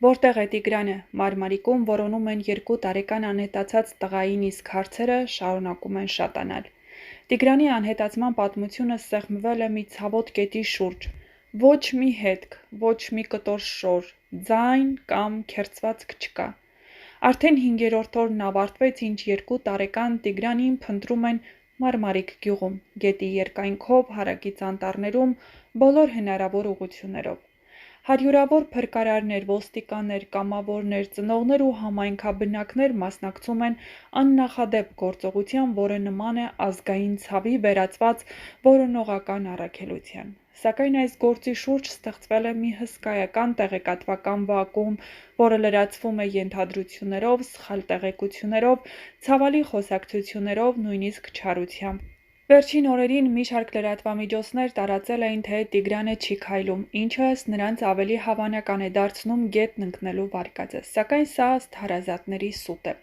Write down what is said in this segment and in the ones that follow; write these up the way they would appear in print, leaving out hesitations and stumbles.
Որտեղ է Տիգրանը, Մարմարիկում որոնում են 2 տարեկան անհետացած տղային, իսկ հարցերը շարունակում են շատանալ։ Տիգրանի անհետացման պատմությունը սեղմվել է մի ցավոտ կետի շուրջ։ Ոչ մի հետք, ոչ մի կտոր շոր, ձայն կամ քերծվածք չկա։ Արդեն 5-րդ օրն ավարտվեց, ինչ 2 տարեկան Տիգրանին փնտրում են Մարմարիկ գյուղում, գետի երկայնքով, հարակից անտառներում, բոլոր հնարավոր ուղղություններով։ Հարյուրավոր փրկարարներ, ոստիկաններ, կամավորներ, ծնողներ ու համայնքաբնակներ մասնակցում են աննախադեպ գործողության, որը նման է ազգային ցավի վերածված որոնողական առաքելության։ Սակայն այս գործի շուրջ ստեղծվել է մի հսկայական տեղեկատվական վակուում, որը լրացվում է ենթադրություններով, սխալ տեղեկություններով, ցավալի խոսակցություններով, նույնիսկ չարությամբ։ Վերջին օրերին մի շարք լրատվամիջոցներ տարածել էին, թե Տիգրանը չի քայլում, ինչը ըստ նրանց ավելի հավանական է դարձնում գետն ընկնելու վարկածը, սակայն սա ըստ հարազատների սուտ է։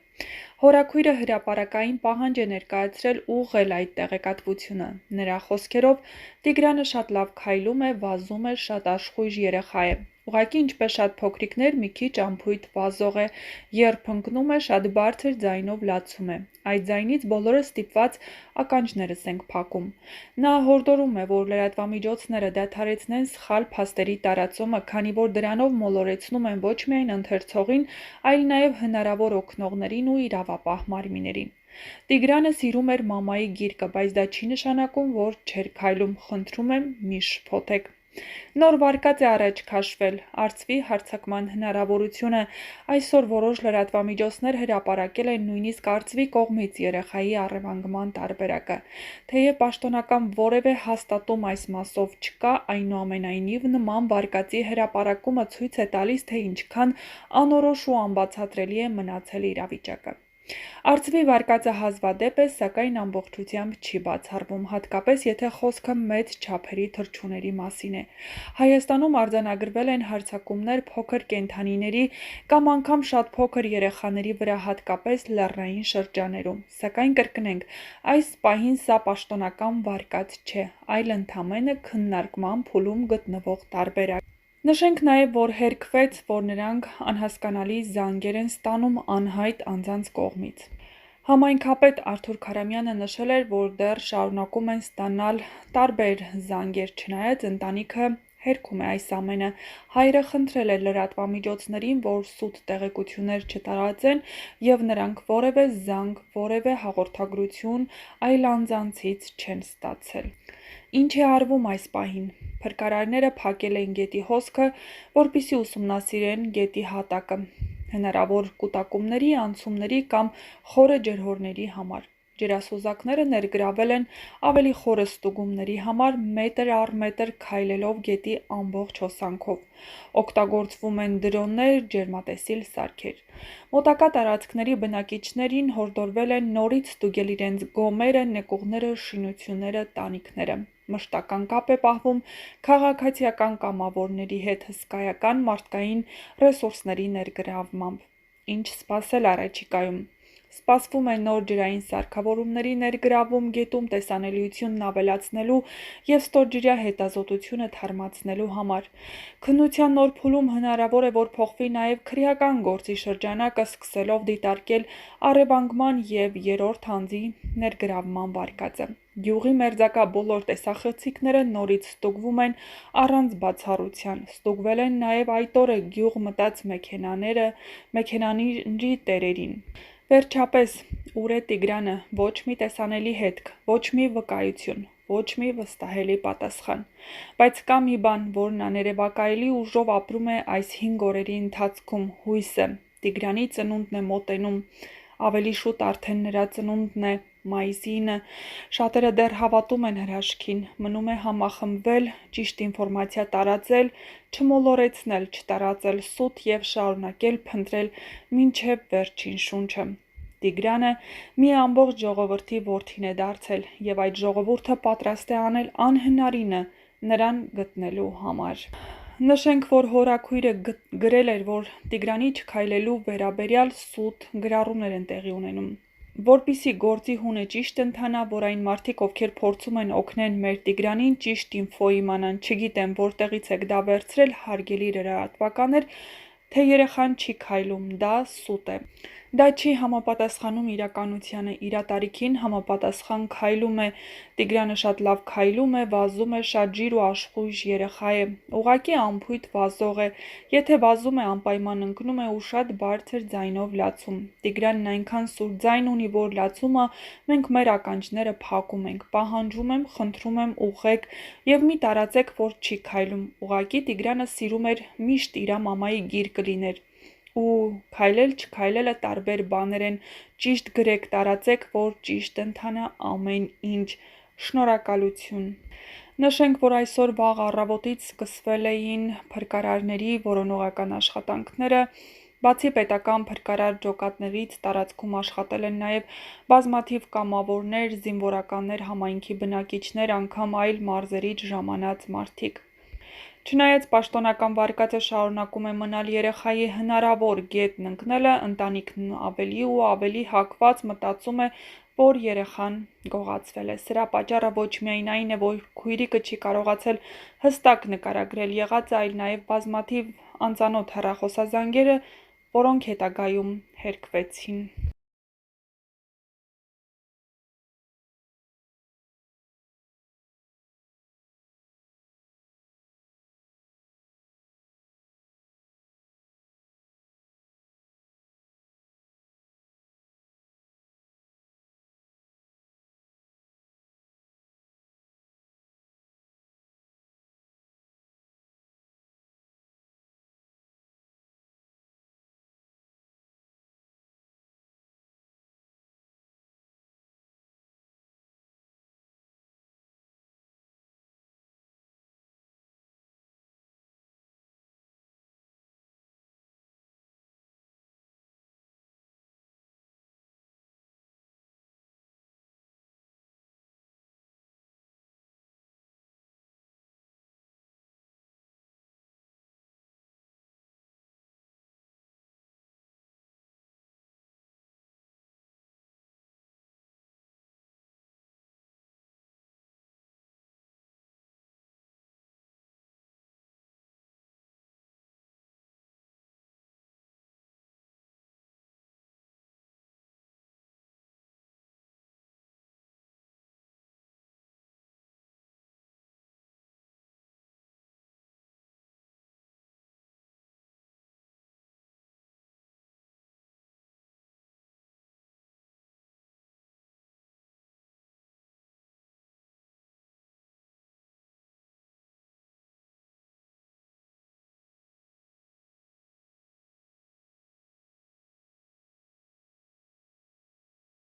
Հորաքույրը հրապարակային պահանջ է ներկայացրել ուղղել այդ տեղեկատվությունը։ Նրա խոսքերով Տիգրանը շատ լավ քայլում է, վազում է, շատ աշխույժ երեխա է։ Ուղղակի ինչպես շատ փոքրիկներ մի քիչ անփույթ վազող է, երբ ընկնում է, շատ բարձր ձայնով լացում է։ Այդ ձայնից բոլորս ստիպված ականջներս ենք փակում։ Նա հորդորում է, որ լրատվամիջոցները դադարեցնեն սխալ փաստերի տարածումը, քանի որ դրանով մոլորեցնում են ոչ միայն ընթերցողին, այլ նաև հնարավոր օգնողներին ու իրավապահ մարմիններին։ Տիգրանը սիրում էր մամայի գիրկը, բայց դա չի նշանակում, որ չէր քայլում, խնդրում եմ, մի շփոթեք։ Նոր վարկած է առաջ քաշվել, արծվի հարձակման հնարավորությունը, այսօր որոշ լրատվամիջոցներ հրապարակել են նույնիսկ արծվի կողմից երեխայի առևանգման տարբերակը։ Թեև պաշտոնական որևէ հաստատում այս մասով չկա, այնուամենայնիվ նման վարկածի հրապարակումը ցույց է տալիս, թե ինչքան անորոշ ու անբացատրելի է մնացել իրավիճակը։ Արծվի վարկածը հազվադեպ է, սակայն ամբողջությամբ չի բացառվում, հատկապես եթե խոսքը մեծ չափերի թռչունների մասին է։ Հայաստանում արձանագրվել են հարձակումներ փոքր կենդանիների կամ անգամ շատ փոքր երեխաների վրա, հատկապես լեռնային շրջաներում, սակայն կրկնենք, այս պահին սա պաշտոնական վարկած չէ, այլ ընդամենը քննարկման փուլում գտնվող տարբերակ։ Նշենք նաև, որ հերքվեց, որ նրանք անհասկանալի զանգեր են ստանում անհայտ անձանց կողմից։ Համայնքապետ Արթուր Քարամյանը նշել էր, որ դեռ շարունակում են ստանալ տարբեր զանգեր, չնայած ընտանիքը հերքում է այս ամենը։ Հայրը խնդրել է լրատվամիջոցներին, որ սուտ տեղեկություններ չտարածեն, և նրանք որևէ զանգ, որևէ հաղորդագրություն այլ անձանցից չեն ստացել։ Ինչ է արվում այս պահին։ Փրկարարները փակել էին գետի հոսքը, որպեսզի ուսումնասիրեն գետի հատակը հնարավոր կուտակումների, անցումների կամ խորը ջրհորների համար։ Ջրասոզակները ներգրավել են ավելի խորը ստուգումների համար, մետր առ մետր քայլելով գետի ամբողջ հոսանքով։ Օգտագործվում են դրոններ, ջերմատեսիլ սարքեր։ Մոտակա տարածքների բնակիչներին հորդորվել է նորից ստուգել իրենց գոմերը, նեկուղները, շինությունները, տանիքները։ Մշտական կապ է պահվում քաղաքացիական կամավորների հետ հսկայական մարդկային ռեսուրսների ներգրավմամբ։ Ինչ սպասել առաջիկայում։ Սպասվում է նոր ջրային սարքավորումների ներգրավում գետում տեսանելիությունն ավելացնելու և ստորջրյա հետազոտությունը թարմացնելու համար։ Քննության նոր փուլում հնարավոր է, որ փոխվի նաև քրեական գործի շրջանակը, սկսելով դիտարկել առևանգման և երրորդ անձի ներգրավման վարկածը։ Գյուղի մերձակա բոլոր տեսախցիկները նորից ստուգվում են առանց բացառության։ Ստուգվել են նաև այդ օրը գյուղ մտած մեքենաները, մեքենաների տերերին։ Վերջապես, ուր է Տիգրանը, ոչ մի տեսանելի հետք, ոչ մի վկայություն, ոչ մի վստահելի պատասխան։ Բայց կա մի բան, որն աներևակայելի ուժով ապրում է այս 5 օրերի ընթացքում՝ հույսը։ Տիգրանի ծնունդն է մոտենում, ավելի շուտ արդեն նրա ծնունդն է, մայիսի 9-ը։ Շատերը դեռ հավատում են հրաշքին, մնում է համախմբվել, ճիշտ ինֆորմացիա տարածել, չմոլորեցնել, չտարածել սուտ և շարունակել փնտրել մինչև վերջին շունչը։ Տիգրանը մի ամբողջ ժողովրդի որդին է դարձել, և այդ ժողովուրդը պատրաստ է անել անհնարինը նրան գտնելու համար։ Նշենք, որ հորաքույրը գրել էր, որ Տիգրանի չքայլելու վերաբերյալ սուտ գրառումներ են տեղի ունենում։ Որպեսզի գործի հունը ճիշտ ընթանա, որ այն մարդիկ, ովքեր փորձում են օգնել մեր Տիգրանին, ճիշտ ինֆո իմանան, չգիտեմ որտեղից եք դա վերցրել, հարգելի լրատվականներ, թե երեխան չի քայլում, դա սուտ է։ Դա չի համապատասխանում իրականությանը, իր տարիքին համապատասխան քայլում է, Տիգրանը շատ լավ քայլում է, վազում է, շատ ջիր ու աշխույժ երեխա է, ուղղակի անփույթ վազող է, եթե վազում է անպայման ընկնում է ու շատ բարձր ձայնով լացում։ Տիգրանն այնքան սուր ձայն ունի, որ լացումը մենք մեր ականջները փակում ենք, պահանջում եմ, խնդրում եմ ուղղեք և մի տարածեք, որ չի քայլում, ուղղակի Տիգրանը սիրում էր միշտ իրա մամայի գիրկը լիներ։ Ու քայլել չքայլելը տարբեր բաներ են, ճիշտ գրեք, տարածեք, որ ճիշտ ընթանա ամեն ինչ։ Շնորհակալություն։ Նշենք, որ այսօր վաղ առավոտից սկսվել էին փրկարարների որոնողական աշխատանքները, բացի պետական փրկարար ջոկատներից տարածքում աշխատել են նաև բազմաթիվ կամավորներ, զինվորականներ, համայնքի բնակիչներ, անգամ այլ մարզերից ժամանած մարդիկ։ Չնայած պաշտոնական վարկածը շարունակում է մնալ երեխայի հնարավոր գետն ընկնելը, ընտանիքն ավելի ու ավելի հակված մտածում է, որ երեխան գողացվել է։ Սրա պատճառը ոչ միայն այն է, որ քույրիկը չի կարողացել հստակ նկարագրել եղածը, այլ նաև բազմաթիվ անծանոթ հեռախոսազանգերը, որոնք հետագայում հերկվեցին։